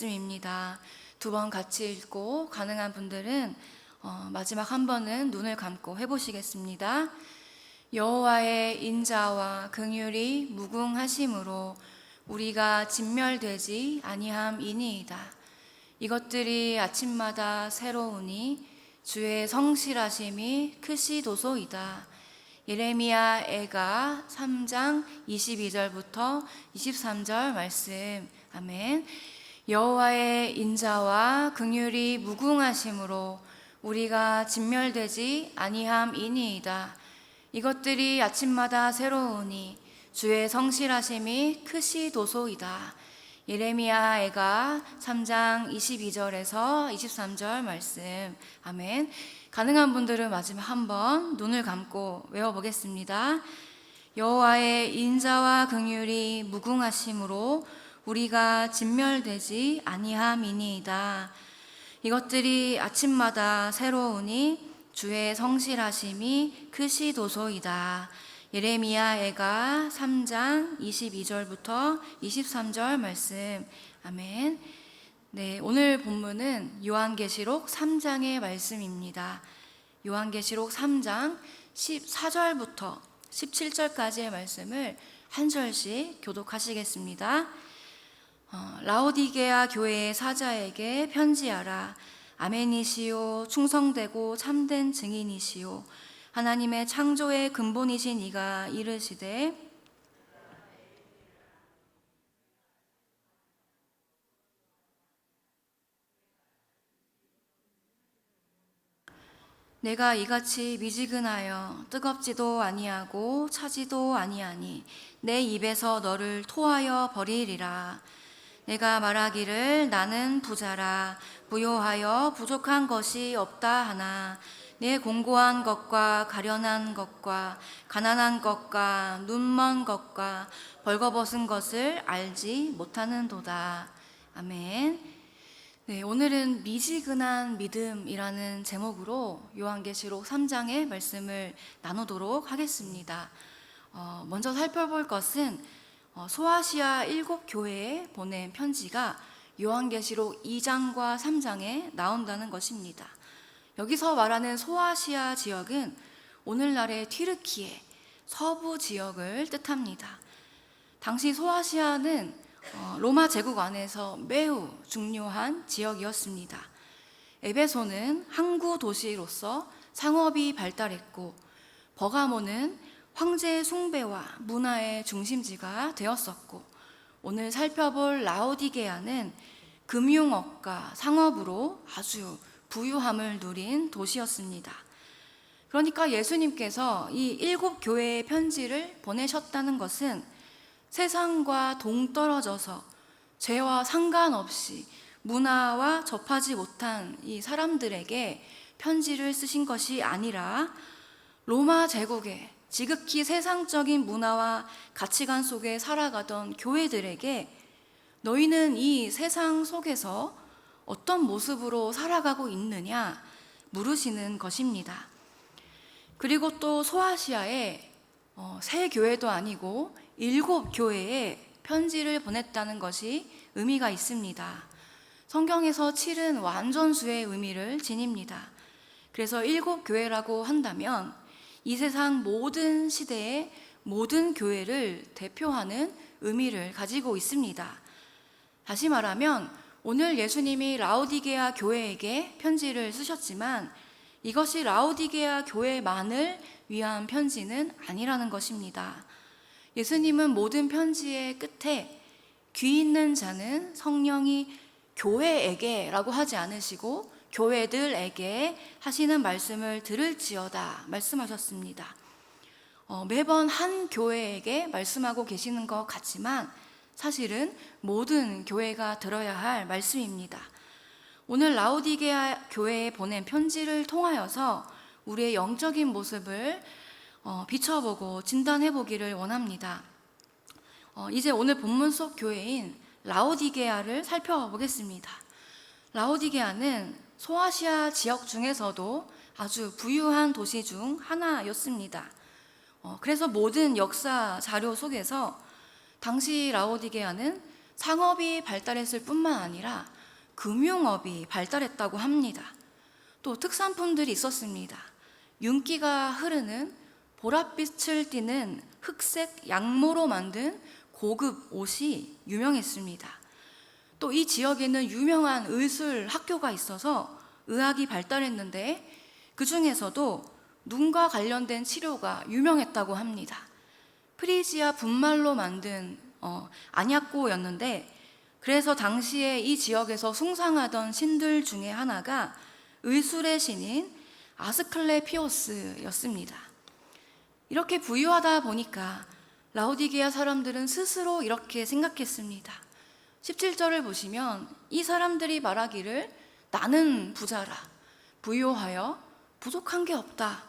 말씀입니다. 두 번 같이 읽고 가능한 분들은 마지막 한 번은 눈을 감고 해보시겠습니다. 여호와의 인자와 긍휼이 무궁하심으로 우리가 진멸되지 아니함이니이다. 이것들이 아침마다 새로우니 주의 성실하심이 크시도소이다. 예레미야 애가 3장 22절부터 23절 말씀. 아멘. 여호와의 인자와 긍휼이 무궁하심으로 우리가 진멸되지 아니함이니이다. 이것들이 아침마다 새로우니 주의 성실하심이 크시도소이다. 예레미야 애가 3장 22절에서 23절 말씀. 아멘. 가능한 분들은 마지막 한번 눈을 감고 외워보겠습니다. 여호와의 인자와 긍휼이 무궁하심으로 우리가 진멸되지 아니함이니이다. 이것들이 아침마다 새로우니 주의 성실하심이 크시도소이다. 예레미야 애가 3장 22절부터 23절 말씀. 아멘. 네, 오늘 본문은 요한계시록 3장의 말씀입니다. 요한계시록 3장 14절부터 17절까지의 말씀을 한 절씩 교독하시겠습니다. 라오디게아 교회의 사자에게 편지하라. 아멘이시오, 충성되고 참된 증인이시오, 하나님의 창조의 근본이신 이가 이르시되 내가 이같이 미지근하여 뜨겁지도 아니하고 차지도 아니하니 내 입에서 너를 토하여 버리리라. 내가 말하기를 나는 부자라 부요하여 부족한 것이 없다 하나 내 공고한 것과 가련한 것과 가난한 것과 눈먼 것과 벌거벗은 것을 알지 못하는도다. 아멘. 네, 오늘은 미지근한 믿음이라는 제목으로 요한계시록 3장의 말씀을 나누도록 하겠습니다. 먼저 살펴볼 것은 소아시아 7교회에 보낸 편지가 요한계시록 2장과 3장에 나온다는 것입니다. 여기서 말하는 소아시아 지역은 오늘날의 튀르키예 서부 지역을 뜻합니다. 당시 소아시아는 로마 제국 안에서 매우 중요한 지역이었습니다. 에베소는 항구 도시로서 상업이 발달했고 버가모는 황제의 숭배와 문화의 중심지가 되었었고 오늘 살펴볼 라오디게아는 금융업과 상업으로 아주 부유함을 누린 도시였습니다. 그러니까 예수님께서 이 7교회의 편지를 보내셨다는 것은 세상과 동떨어져서 죄와 상관없이 문화와 접하지 못한 이 사람들에게 편지를 쓰신 것이 아니라 로마 제국의 지극히 세상적인 문화와 가치관 속에 살아가던 교회들에게 너희는 이 세상 속에서 어떤 모습으로 살아가고 있느냐 물으시는 것입니다. 그리고 또 소아시아에 세 교회도 아니고 7교회에 편지를 보냈다는 것이 의미가 있습니다. 성경에서 7은 완전수의 의미를 지닙니다. 그래서 7교회라고 한다면 이 세상 모든 시대의 모든 교회를 대표하는 의미를 가지고 있습니다. 다시 말하면 오늘 예수님이 라오디게아 교회에게 편지를 쓰셨지만 이것이 라오디게아 교회만을 위한 편지는 아니라는 것입니다. 예수님은 모든 편지의 끝에 귀 있는 자는 성령이 교회에게 라고 하지 않으시고 교회들에게 하시는 말씀을 들을지어다 말씀하셨습니다. 매번 한 교회에게 말씀하고 계시는 것 같지만 사실은 모든 교회가 들어야 할 말씀입니다. 오늘 라오디게아 교회에 보낸 편지를 통하여서 우리의 영적인 모습을 비춰보고 진단해보기를 원합니다. 이제 오늘 본문 속 교회인 라오디게아를 살펴보겠습니다. 라오디게아는 소아시아 지역 중에서도 아주 부유한 도시 중 하나였습니다. 그래서 모든 역사 자료 속에서 당시 라오디게아는 상업이 발달했을 뿐만 아니라 금융업이 발달했다고 합니다. 또 특산품들이 있었습니다. 윤기가 흐르는 보랏빛을 띠는 흑색 양모로 만든 고급 옷이 유명했습니다. 또 이 지역에는 유명한 의술 학교가 있어서 의학이 발달했는데 그 중에서도 눈과 관련된 치료가 유명했다고 합니다. 프리지아 분말로 만든 안약고였는데, 그래서 당시에 이 지역에서 숭상하던 신들 중에 하나가 의술의 신인 아스클레피오스였습니다. 이렇게 부유하다 보니까 라오디게아 사람들은 스스로 이렇게 생각했습니다. 17절을 보시면 이 사람들이 말하기를 나는 부자라, 부유하여 부족한 게 없다.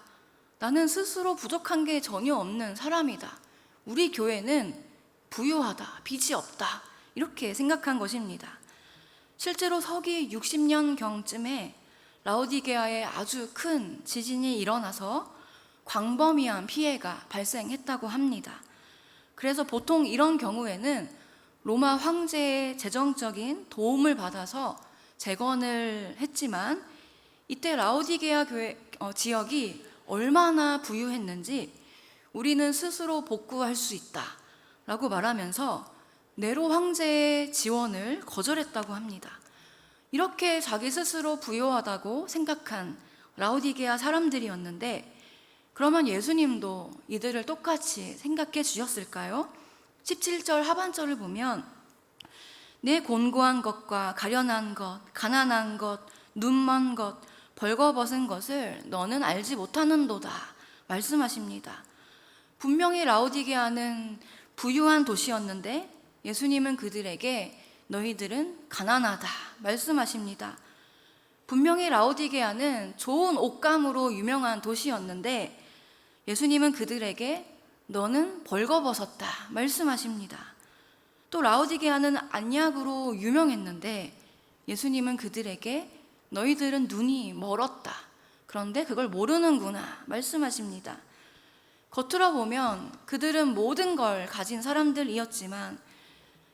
나는 스스로 부족한 게 전혀 없는 사람이다. 우리 교회는 부유하다, 빚이 없다. 이렇게 생각한 것입니다. 실제로 서기 60년경쯤에 라오디게아에 아주 큰 지진이 일어나서 광범위한 피해가 발생했다고 합니다. 그래서 보통 이런 경우에는 로마 황제의 재정적인 도움을 받아서 재건을 했지만, 이때 라오디게아 지역이 얼마나 부유했는지 우리는 스스로 복구할 수 있다 라고 말하면서 네로 황제의 지원을 거절했다고 합니다. 이렇게 자기 스스로 부유하다고 생각한 라오디게아 사람들이었는데, 그러면 예수님도 이들을 똑같이 생각해 주셨을까요? 17절 하반절을 보면 내 곤고한 것과 가련한 것, 가난한 것, 눈먼 것, 벌거벗은 것을 너는 알지 못하는도다 말씀하십니다. 분명히 라오디게아는 부유한 도시였는데 예수님은 그들에게 너희들은 가난하다 말씀하십니다. 분명히 라오디게아는 좋은 옷감으로 유명한 도시였는데 예수님은 그들에게 너는 벌거벗었다 말씀하십니다. 또 라오디게아는 안약으로 유명했는데 예수님은 그들에게 너희들은 눈이 멀었다, 그런데 그걸 모르는구나 말씀하십니다. 겉으로 보면 그들은 모든 걸 가진 사람들이었지만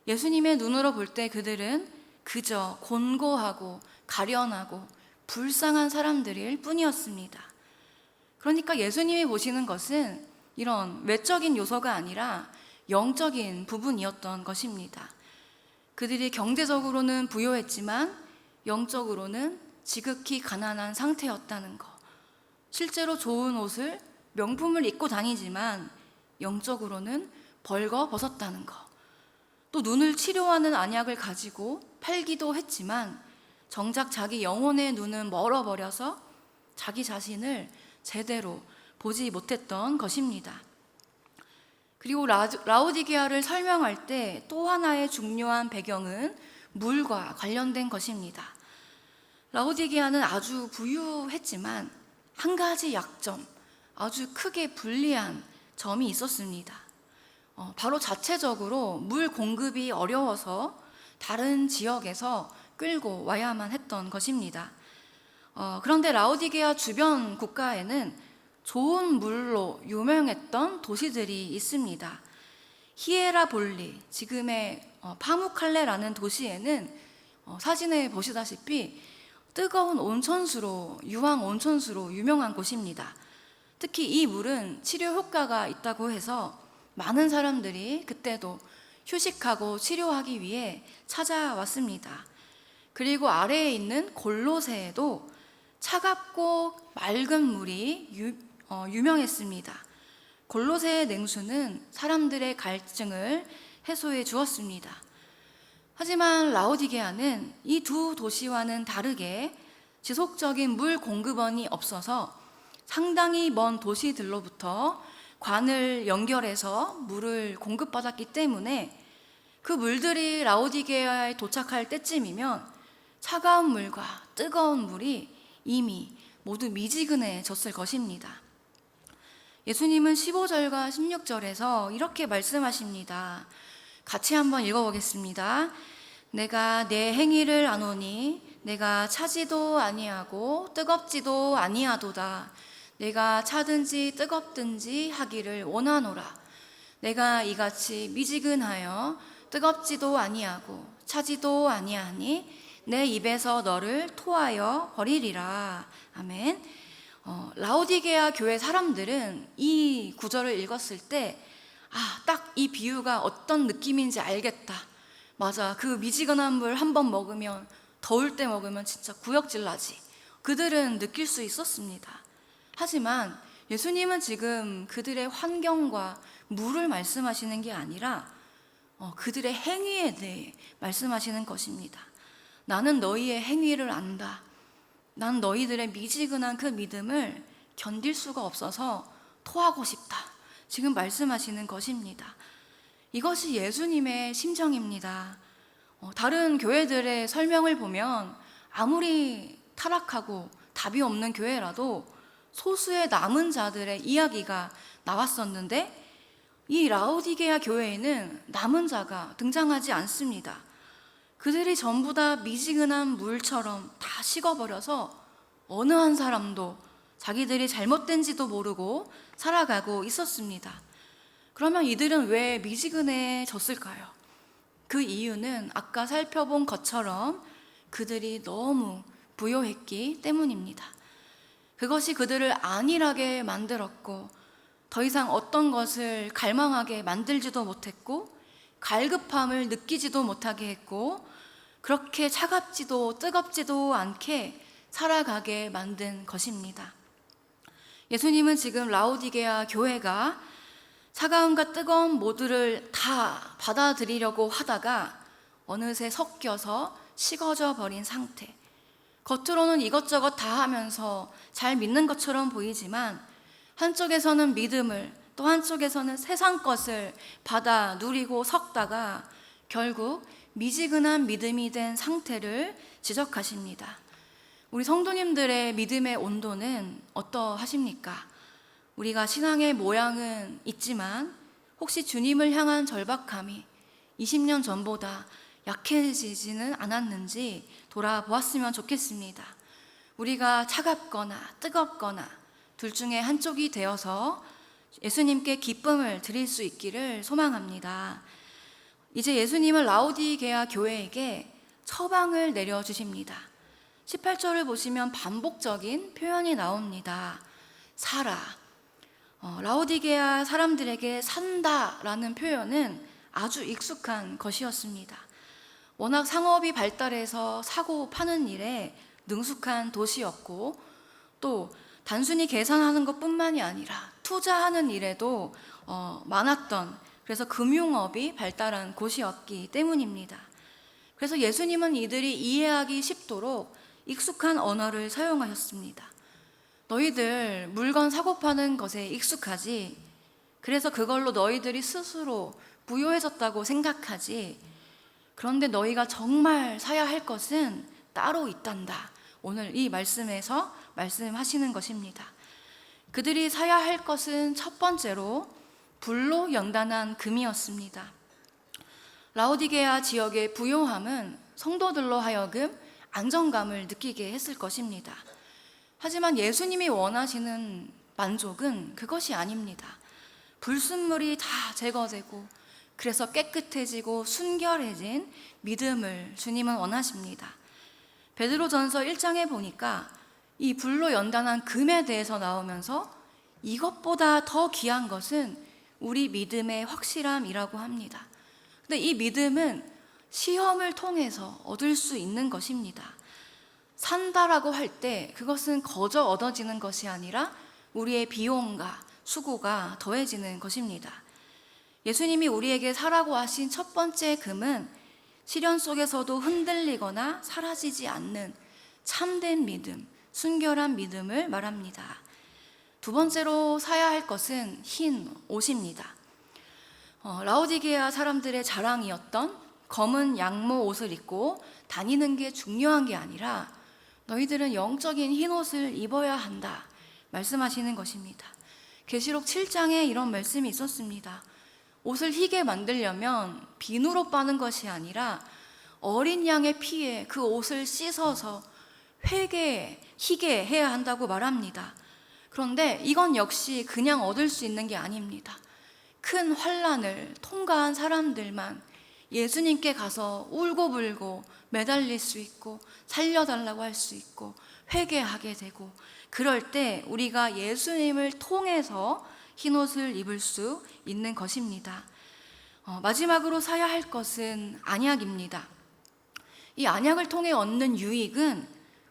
예수님의 눈으로 볼 때 그들은 그저 곤고하고 가련하고 불쌍한 사람들일 뿐이었습니다. 그러니까 예수님이 보시는 것은 이런 외적인 요소가 아니라 영적인 부분이었던 것입니다. 그들이 경제적으로는 부유했지만 영적으로는 지극히 가난한 상태였다는 것. 실제로 좋은 옷을, 명품을 입고 다니지만 영적으로는 벌거벗었다는 것. 또 눈을 치료하는 안약을 가지고 팔기도 했지만 정작 자기 영혼의 눈은 멀어버려서 자기 자신을 제대로 보지 못했던 것입니다. 그리고 라오디게아를 설명할 때 또 하나의 중요한 배경은 물과 관련된 것입니다. 라오디게아는 아주 부유했지만 한 가지 약점, 아주 크게 불리한 점이 있었습니다. 바로 자체적으로 물 공급이 어려워서 다른 지역에서 끌고 와야만 했던 것입니다. 그런데 라오디게아 주변 국가에는 좋은 물로 유명했던 도시들이 있습니다. 히에라볼리, 지금의 파무칼레라는 도시에는 사진에 보시다시피 뜨거운 온천수로, 유황 온천수로 유명한 곳입니다. 특히 이 물은 치료 효과가 있다고 해서 많은 사람들이 그때도 휴식하고 치료하기 위해 찾아왔습니다. 그리고 아래에 있는 골로새에도 차갑고 맑은 물이 유명했습니다. 골로새의 냉수는 사람들의 갈증을 해소해 주었습니다. 하지만 라오디게아는 이 두 도시와는 다르게 지속적인 물 공급원이 없어서 상당히 먼 도시들로부터 관을 연결해서 물을 공급받았기 때문에 그 물들이 라오디게아에 도착할 때쯤이면 차가운 물과 뜨거운 물이 이미 모두 미지근해졌을 것입니다. 예수님은 15절과 16절에서 이렇게 말씀하십니다. 같이 한번 읽어보겠습니다. 내가 내 행위를 아노니 내가 차지도 아니하고 뜨겁지도 아니하도다. 내가 차든지 뜨겁든지 하기를 원하노라. 내가 이같이 미지근하여 뜨겁지도 아니하고 차지도 아니하니 내 입에서 너를 토하여 버리리라. 아멘. 라오디게아 교회 사람들은 이 구절을 읽었을 때 딱 이 비유가 어떤 느낌인지 알겠다. 맞아, 그 미지근한 물 한 번 먹으면, 더울 때 먹으면 진짜 구역질 나지. 그들은 느낄 수 있었습니다. 하지만 예수님은 지금 그들의 환경과 물을 말씀하시는 게 아니라 그들의 행위에 대해 말씀하시는 것입니다. 나는 너희의 행위를 안다. 난 너희들의 미지근한 그 믿음을 견딜 수가 없어서 토하고 싶다. 지금 말씀하시는 것입니다. 이것이 예수님의 심정입니다. 다른 교회들의 설명을 보면 아무리 타락하고 답이 없는 교회라도 소수의 남은 자들의 이야기가 나왔었는데, 이 라오디게아 교회에는 남은 자가 등장하지 않습니다. 그들이 전부 다 미지근한 물처럼 다 식어버려서 어느 한 사람도 자기들이 잘못된지도 모르고 살아가고 있었습니다. 그러면 이들은 왜 미지근해졌을까요? 그 이유는 아까 살펴본 것처럼 그들이 너무 부요했기 때문입니다. 그것이 그들을 안일하게 만들었고, 더 이상 어떤 것을 갈망하게 만들지도 못했고, 갈급함을 느끼지도 못하게 했고, 그렇게 차갑지도 뜨겁지도 않게 살아가게 만든 것입니다. 예수님은 지금 라오디게아 교회가 차가움과 뜨거움 모두를 다 받아들이려고 하다가 어느새 섞여서 식어져 버린 상태. 겉으로는 이것저것 다 하면서 잘 믿는 것처럼 보이지만 한쪽에서는 믿음을, 또 한쪽에서는 세상 것을 받아 누리고 섞다가 결국 미지근한 믿음이 된 상태를 지적하십니다. 우리 성도님들의 믿음의 온도는 어떠하십니까? 우리가 신앙의 모양은 있지만 혹시 주님을 향한 절박함이 20년 전보다 약해지지는 않았는지 돌아보았으면 좋겠습니다. 우리가 차갑거나 뜨겁거나 둘 중에 한쪽이 되어서 예수님께 기쁨을 드릴 수 있기를 소망합니다. 이제 예수님은 라오디게아 교회에게 처방을 내려주십니다. 18절을 보시면 반복적인 표현이 나옵니다. 사라. 라오디게아 사람들에게 산다라는 표현은 아주 익숙한 것이었습니다. 워낙 상업이 발달해서 사고 파는 일에 능숙한 도시였고, 또 단순히 계산하는 것뿐만이 아니라 투자하는 일에도 많았던, 그래서 금융업이 발달한 곳이었기 때문입니다. 그래서 예수님은 이들이 이해하기 쉽도록 익숙한 언어를 사용하셨습니다. 너희들 물건 사고 파는 것에 익숙하지, 그래서 그걸로 너희들이 스스로 부유해졌다고 생각하지, 그런데 너희가 정말 사야 할 것은 따로 있단다. 오늘 이 말씀에서 말씀하시는 것입니다. 그들이 사야 할 것은 첫 번째로 불로 연단한 금이었습니다. 라오디게아 지역의 부요함은 성도들로 하여금 안정감을 느끼게 했을 것입니다. 하지만 예수님이 원하시는 만족은 그것이 아닙니다. 불순물이 다 제거되고 그래서 깨끗해지고 순결해진 믿음을 주님은 원하십니다. 베드로전서 1장에 보니까 이 불로 연단한 금에 대해서 나오면서 이것보다 더 귀한 것은 우리 믿음의 확실함이라고 합니다. 근데 이 믿음은 시험을 통해서 얻을 수 있는 것입니다. 산다라고 할 때 그것은 거저 얻어지는 것이 아니라 우리의 비용과 수고가 더해지는 것입니다. 예수님이 우리에게 사라고 하신 첫 번째 금은 시련 속에서도 흔들리거나 사라지지 않는 참된 믿음, 순결한 믿음을 말합니다. 두 번째로 사야 할 것은 흰 옷입니다. 라오디게아 사람들의 자랑이었던 검은 양모 옷을 입고 다니는 게 중요한 게 아니라 너희들은 영적인 흰 옷을 입어야 한다 말씀하시는 것입니다. 계시록 7장에 이런 말씀이 있었습니다. 옷을 희게 만들려면 비누로 빠는 것이 아니라 어린 양의 피에 그 옷을 씻어서 희게 해야 한다고 말합니다. 그런데 이건 역시 그냥 얻을 수 있는 게 아닙니다. 큰 환난을 통과한 사람들만 예수님께 가서 울고불고 매달릴 수 있고 살려달라고 할 수 있고 회개하게 되고, 그럴 때 우리가 예수님을 통해서 흰옷을 입을 수 있는 것입니다. 마지막으로 사야 할 것은 안약입니다. 이 안약을 통해 얻는 유익은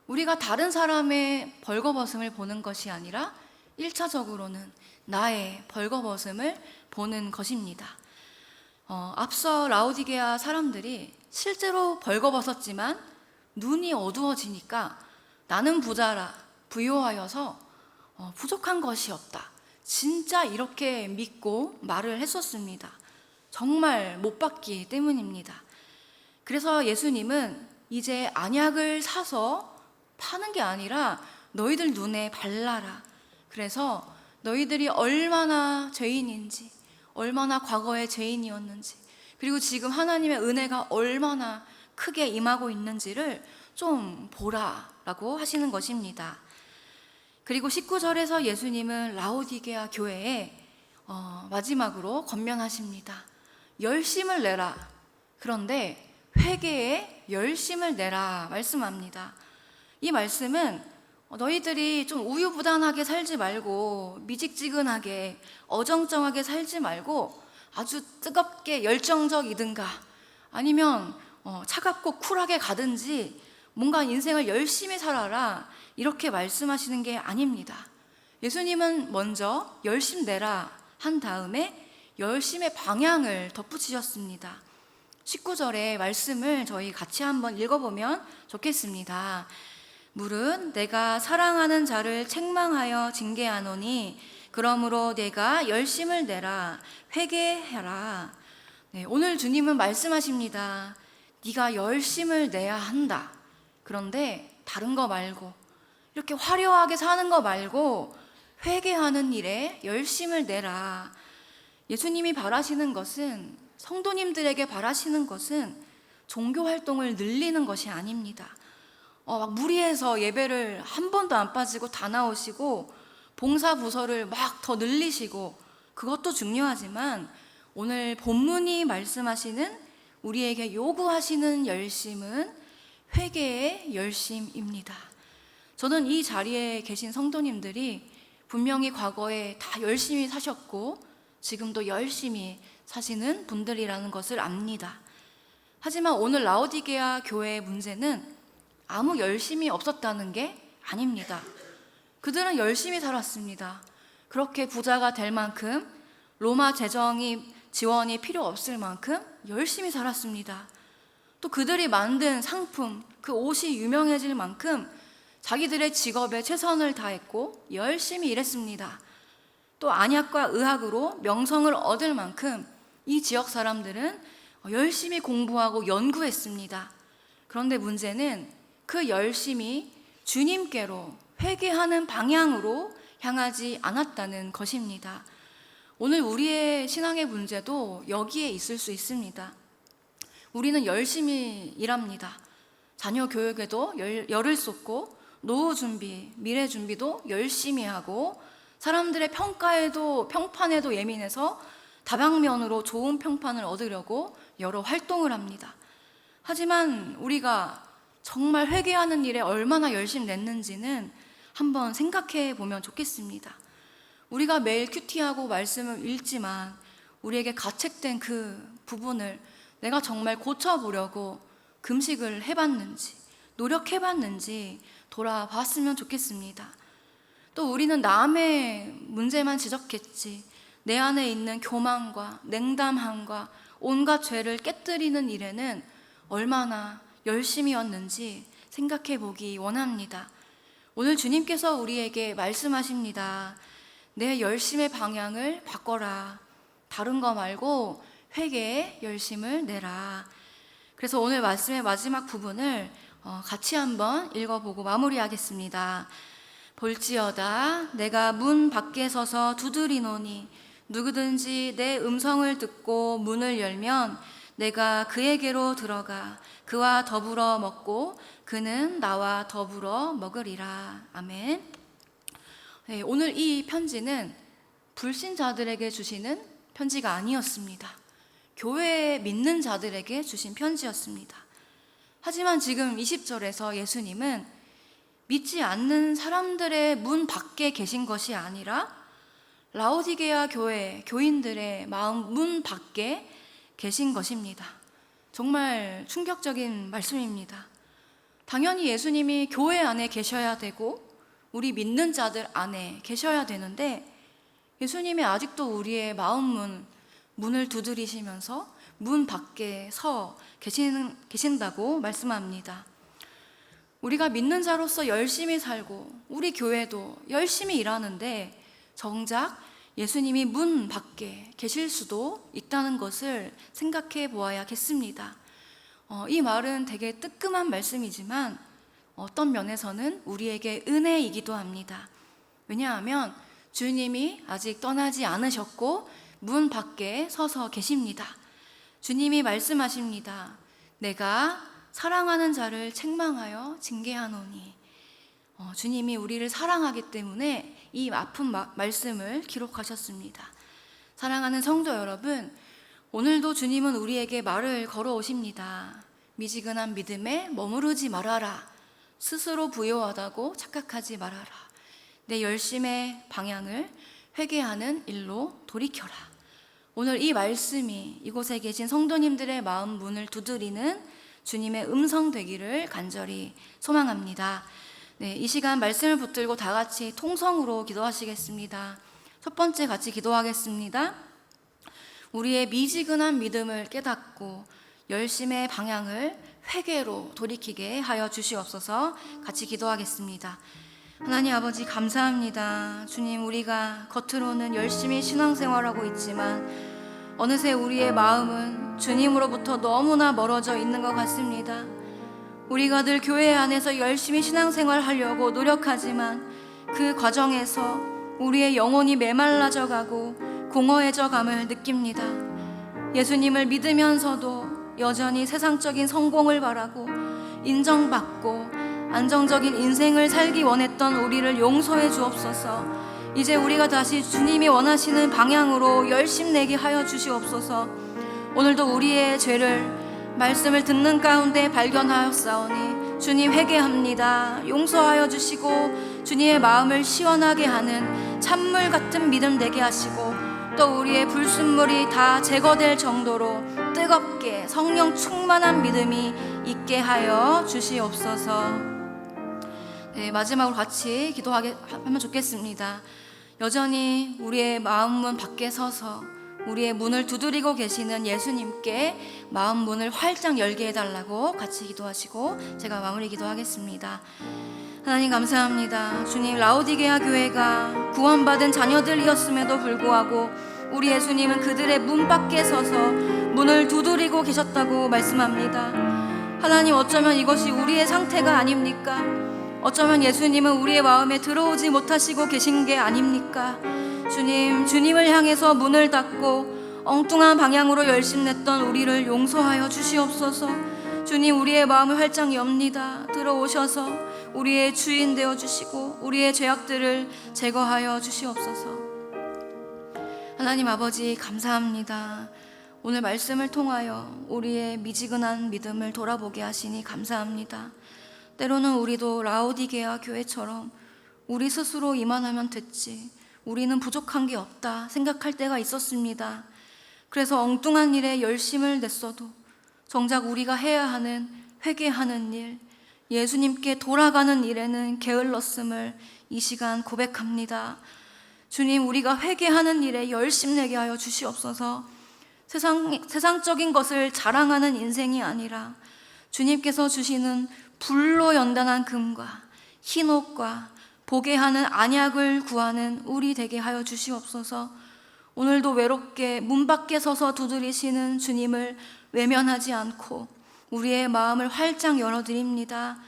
우리가 다른 사람의 벌거벗음을 보는 것이 아니라 1차적으로는 나의 벌거벗음을 보는 것입니다. 앞서 라오디게아 사람들이 실제로 벌거벗었지만 눈이 어두워지니까 나는 부자라, 부요하여서 부족한 것이 없다, 진짜 이렇게 믿고 말을 했었습니다. 정말 못 받기 때문입니다. 그래서 예수님은 이제 안약을 사서 파는 게 아니라 너희들 눈에 발라라. 그래서 너희들이 얼마나 죄인인지, 얼마나 과거에 죄인이었는지, 그리고 지금 하나님의 은혜가 얼마나 크게 임하고 있는지를 좀 보라라고 하시는 것입니다. 그리고 19절에서 예수님은 라오디게아 교회에 마지막으로 권면하십니다. 열심을 내라. 그런데 회개에 열심을 내라 말씀합니다. 이 말씀은 너희들이 좀 우유부단하게 살지 말고 미직지근하게 어정쩡하게 살지 말고 아주 뜨겁게 열정적이든가 아니면 차갑고 쿨하게 가든지 뭔가 인생을 열심히 살아라, 이렇게 말씀하시는 게 아닙니다. 예수님은 먼저 열심 내라 한 다음에 열심의 방향을 덧붙이셨습니다. 19절의 말씀을 저희 같이 한번 읽어보면 좋겠습니다. 물은 내가 사랑하는 자를 책망하여 징계하노니 그러므로 내가 열심을 내라, 회개해라. 네, 오늘 주님은 말씀하십니다. 네가 열심을 내야 한다. 그런데 다른 거 말고, 이렇게 화려하게 사는 거 말고 회개하는 일에 열심을 내라. 예수님이 바라시는 것은, 성도님들에게 바라시는 것은 종교 활동을 늘리는 것이 아닙니다. 막 무리해서 예배를 한 번도 안 빠지고 다 나오시고 봉사 부서를 막 더 늘리시고, 그것도 중요하지만 오늘 본문이 말씀하시는, 우리에게 요구하시는 열심은 회개의 열심입니다. 저는 이 자리에 계신 성도님들이 분명히 과거에 다 열심히 사셨고 지금도 열심히 사시는 분들이라는 것을 압니다. 하지만 오늘 라오디게아 교회의 문제는 아무 열심이 없었다는 게 아닙니다. 그들은 열심히 살았습니다. 그렇게 부자가 될 만큼, 로마 재정이 지원이 필요 없을 만큼 열심히 살았습니다. 또 그들이 만든 상품, 그 옷이 유명해질 만큼 자기들의 직업에 최선을 다했고 열심히 일했습니다. 또 안약과 의학으로 명성을 얻을 만큼 이 지역 사람들은 열심히 공부하고 연구했습니다. 그런데 문제는 그 열심이 주님께로 회개하는 방향으로 향하지 않았다는 것입니다. 오늘 우리의 신앙의 문제도 여기에 있을 수 있습니다. 우리는 열심히 일합니다. 자녀 교육에도 열을 쏟고, 노후 준비, 미래 준비도 열심히 하고, 사람들의 평판에도 예민해서 다방면으로 좋은 평판을 얻으려고 여러 활동을 합니다. 하지만 우리가 정말 회개하는 일에 얼마나 열심히 냈는지는 한번 생각해 보면 좋겠습니다. 우리가 매일 큐티하고 말씀을 읽지만 우리에게 가책된 그 부분을 내가 정말 고쳐보려고 금식을 해봤는지, 노력해봤는지 돌아봤으면 좋겠습니다. 또 우리는 남의 문제만 지적했지, 내 안에 있는 교만과 냉담함과 온갖 죄를 깨뜨리는 일에는 얼마나 열심이었는지 생각해 보기 원합니다. 오늘 주님께서 우리에게 말씀하십니다. 내 열심의 방향을 바꿔라. 다른 거 말고 회개에 열심을 내라. 그래서 오늘 말씀의 마지막 부분을 같이 한번 읽어보고 마무리하겠습니다. 볼지어다 내가 문 밖에 서서 두드리노니 누구든지 내 음성을 듣고 문을 열면 내가 그에게로 들어가 그와 더불어 먹고 그는 나와 더불어 먹으리라. 아멘. 네, 오늘 이 편지는 불신자들에게 주시는 편지가 아니었습니다. 교회에 믿는 자들에게 주신 편지였습니다. 하지만 지금 20절에서 예수님은 믿지 않는 사람들의 문 밖에 계신 것이 아니라 라오디게아 교회 교인들의 마음 문 밖에 계신 것입니다. 정말 충격적인 말씀입니다. 당연히 예수님이 교회 안에 계셔야 되고 우리 믿는 자들 안에 계셔야 되는데 예수님이 아직도 우리의 마음 문을 두드리시면서 문 밖에 서 계신다고 말씀합니다. 우리가 믿는 자로서 열심히 살고 우리 교회도 열심히 일하는데 정작 예수님이 문 밖에 계실 수도 있다는 것을 생각해 보아야겠습니다. 이 말은 되게 뜨끔한 말씀이지만 어떤 면에서는 우리에게 은혜이기도 합니다. 왜냐하면 주님이 아직 떠나지 않으셨고 문 밖에 서서 계십니다. 주님이 말씀하십니다. 내가 사랑하는 자를 책망하여 징계하노니. 주님이 우리를 사랑하기 때문에 이 아픈 말씀을 기록하셨습니다. 사랑하는 성도 여러분, 오늘도 주님은 우리에게 말을 걸어오십니다. 미지근한 믿음에 머무르지 말아라. 스스로 부요하다고 착각하지 말아라. 내 열심의 방향을 회개하는 일로 돌이켜라. 오늘 이 말씀이 이곳에 계신 성도님들의 마음 문을 두드리는 주님의 음성 되기를 간절히 소망합니다. 네, 이 시간 말씀을 붙들고 다 같이 통성으로 기도하시겠습니다. 첫 번째 같이 기도하겠습니다. 우리의 미지근한 믿음을 깨닫고 열심의 방향을 회개로 돌이키게 하여 주시옵소서. 같이 기도하겠습니다. 하나님 아버지 감사합니다. 주님, 우리가 겉으로는 열심히 신앙생활하고 있지만 어느새 우리의 마음은 주님으로부터 너무나 멀어져 있는 것 같습니다. 우리가 늘 교회 안에서 열심히 신앙생활하려고 노력하지만 그 과정에서 우리의 영혼이 메말라져 가고 공허해져 감을 느낍니다. 예수님을 믿으면서도 여전히 세상적인 성공을 바라고 인정받고 안정적인 인생을 살기 원했던 우리를 용서해 주옵소서. 이제 우리가 다시 주님이 원하시는 방향으로 열심내게 하여 주시옵소서. 오늘도 우리의 죄를 말씀을 듣는 가운데 발견하였사오니 주님 회개합니다. 용서하여 주시고 주님의 마음을 시원하게 하는 찬물 같은 믿음 되게 하시고 또 우리의 불순물이 다 제거될 정도로 뜨겁게 성령 충만한 믿음이 있게 하여 주시옵소서. 네, 마지막으로 같이 기도하면 좋겠습니다. 여전히 우리의 마음문 밖에 서서 우리의 문을 두드리고 계시는 예수님께 마음 문을 활짝 열게 해달라고 같이 기도하시고 제가 마무리 기도하겠습니다. 하나님 감사합니다. 주님, 라오디게아 교회가 구원받은 자녀들이었음에도 불구하고 우리 예수님은 그들의 문 밖에 서서 문을 두드리고 계셨다고 말씀합니다. 하나님, 어쩌면 이것이 우리의 상태가 아닙니까? 어쩌면 예수님은 우리의 마음에 들어오지 못하시고 계신 게 아닙니까? 주님, 주님을 향해서 문을 닫고 엉뚱한 방향으로 열심냈던 우리를 용서하여 주시옵소서. 주님, 우리의 마음을 활짝 엽니다. 들어오셔서 우리의 주인 되어 주시고 우리의 죄악들을 제거하여 주시옵소서. 하나님 아버지 감사합니다. 오늘 말씀을 통하여 우리의 미지근한 믿음을 돌아보게 하시니 감사합니다. 때로는 우리도 라오디게아 교회처럼 우리 스스로 이만하면 됐지, 우리는 부족한 게 없다 생각할 때가 있었습니다. 그래서 엉뚱한 일에 열심을 냈어도 정작 우리가 해야 하는 회개하는 일, 예수님께 돌아가는 일에는 게을렀음을 이 시간 고백합니다. 주님, 우리가 회개하는 일에 열심내게 하여 주시옵소서. 세상적인 것을 자랑하는 인생이 아니라 주님께서 주시는 불로 연단한 금과 흰옷과 보게 하는 안약을 구하는 우리 되게 하여 주시옵소서. 오늘도 외롭게 문 밖에 서서 두드리시는 주님을 외면하지 않고 우리의 마음을 활짝 열어드립니다.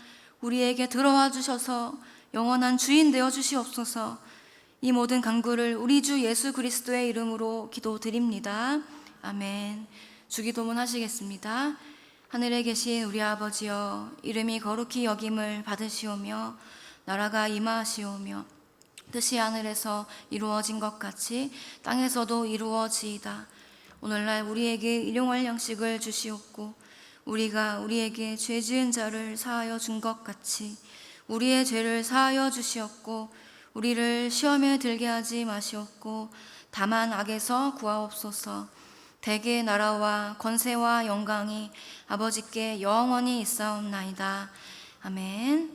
우리에게 들어와 주셔서 영원한 주인 되어 주시옵소서. 이 모든 간구를 우리 주 예수 그리스도의 이름으로 기도드립니다. 아멘. 주기도문 하시겠습니다. 하늘에 계신 우리 아버지여, 이름이 거룩히 여김을 받으시오며 나라가 임하시오며 뜻이 하늘에서 이루어진 것 같이 땅에서도 이루어지이다. 오늘날 우리에게 일용할 양식을 주시옵고 우리가 우리에게 죄 지은 자를 사하여 준 것 같이 우리의 죄를 사하여 주시옵고 우리를 시험에 들게 하지 마시옵고 다만 악에서 구하옵소서. 대개 나라와 권세와 영광이 아버지께 영원히 있사옵나이다. 아멘.